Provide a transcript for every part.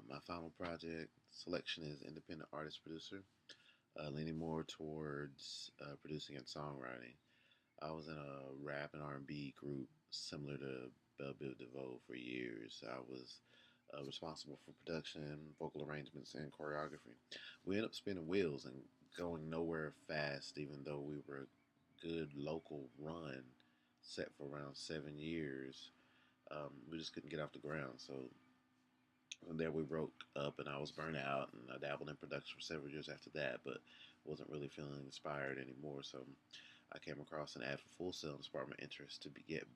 My final project selection is independent artist producer, leaning more towards producing and songwriting. I was in a rap and R&B group similar to Bell Biv DeVoe for years. I was responsible for production, vocal arrangements, and choreography. We ended up spinning wheels and going nowhere fast, even though we were a good local run set for around 7 years. We just couldn't get off the ground. So from there, we broke up, and I was burnt out, and I dabbled in production for several years after that, but wasn't really feeling inspired anymore. So I came across an ad for Full Sail and sparked my interest to get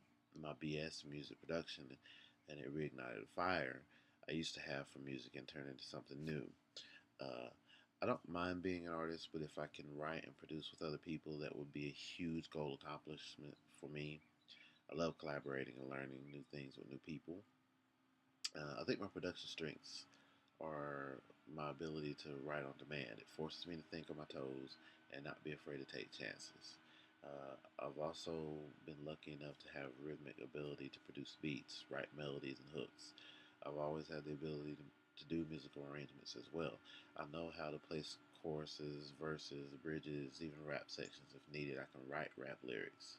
my BS in music production, and it reignited a fire I used to have for music and turned into something new. Uh, I don't mind being an artist, but if I can write and produce with other people, that would be a huge goal accomplishment for me. I love collaborating and learning new things with new people. I think my production strengths are my ability to write on demand. It forces me to think on my toes and not be afraid to take chances. I've also been lucky enough to have rhythmic ability to produce beats, write melodies, and hooks. I've always had the ability to do musical arrangements as well. I know how to place choruses, verses, bridges, even rap sections if needed. I can write rap lyrics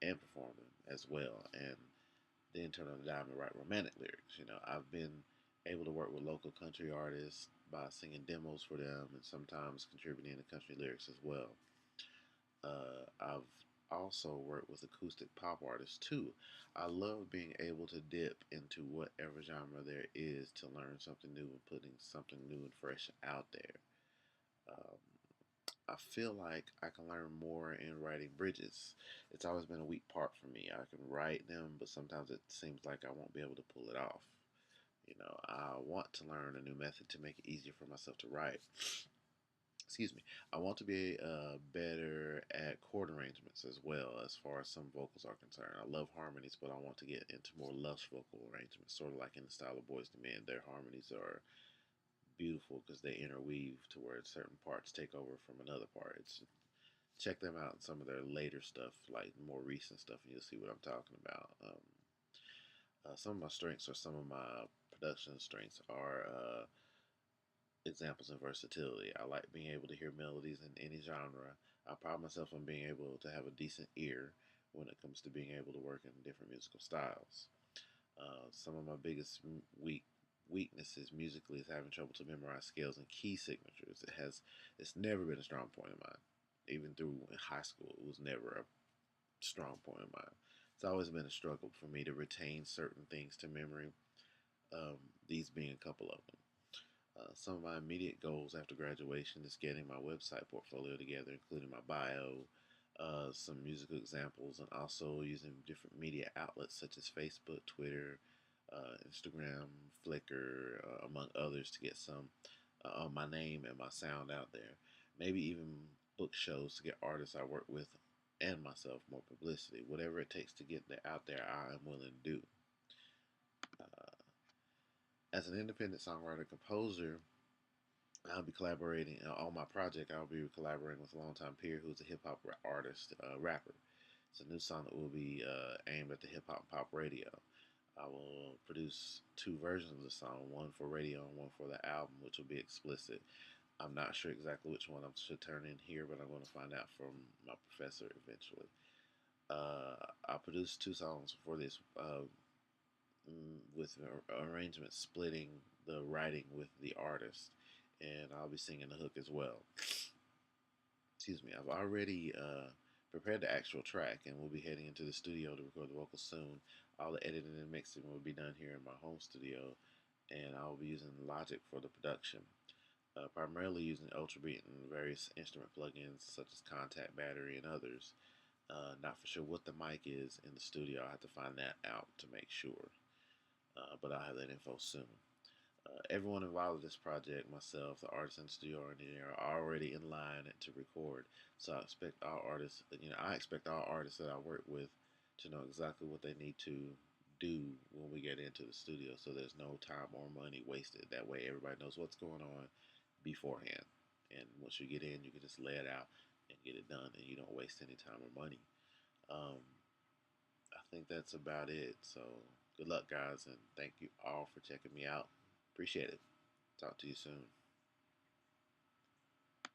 and perform them as well, and then turn on the dime and write romantic lyrics. I've been able to work with local country artists by singing demos for them and sometimes contributing to country lyrics as well. I've also worked with acoustic pop artists too. I love being able to dip into whatever genre there is to learn something new and putting something new and fresh out there. Um, I feel like I can learn more in writing bridges. It's always been a weak part for me. I can write them, but sometimes it seems like I won't be able to pull it off. I want to learn a new method to make it easier for myself to write. Excuse me. I want to be better at chord arrangements as well, as far as some vocals are concerned. I love harmonies, but I want to get into more lush vocal arrangements, sort of like in the style of Boyz II Men. Their harmonies are beautiful because they interweave to where certain parts take over from another part. Check them out in some of their later stuff, like more recent stuff, and you'll see what I'm talking about. Some of my strengths or some of my production strengths are examples of versatility. I like being able to hear melodies in any genre. I pride myself on being able to have a decent ear when it comes to being able to work in different musical styles. Some of my biggest weaknesses musically is having trouble to memorize scales and key signatures. It's never been a strong point of mine. Even through high school, it was never a strong point of mine. It's always been a struggle for me to retain certain things to memory. These being a couple of them. Some of my immediate goals after graduation is getting my website portfolio together, including my bio, some musical examples, and also using different media outlets such as Facebook, Twitter, Instagram, Flickr, among others, to get some my name and my sound out there. Maybe even book shows to get artists I work with and myself more publicity. Whatever it takes to get that out there, I am willing to do. Uh, as an independent songwriter composer, I'll be collaborating on my project. I'll be collaborating with a longtime peer who's a hip hop artist, rapper. It's a new song that will be aimed at the hip hop and pop radio. I will produce two versions of the song, one for radio and one for the album, which will be explicit. I'm not sure exactly which one I should turn in here, but I'm going to find out from my professor eventually. I produced two songs for this with arrangements splitting the writing with the artist, and I'll be singing the hook as well. Excuse me. I've already prepared the actual track, and we'll be heading into the studio to record the vocals soon. All the editing and mixing will be done here in my home studio, and I'll be using Logic for the production. Primarily using Ultrabeat and various instrument plugins such as Contact Battery and others. Not for sure what the mic is in the studio. I have to find that out to make sure. But I'll have that info soon. Everyone involved with this project, myself, the artist and studio engineer, are already in line to record. So I expect all artists that I work with to know exactly what they need to do when we get into the studio, so there's no time or money wasted. That way, everybody knows what's going on beforehand, and once you get in, you can just lay it out and get it done, and you don't waste any time or money. Um, I think that's about it. So good luck, guys, and thank you all for checking me out. Appreciate it. Talk to you soon.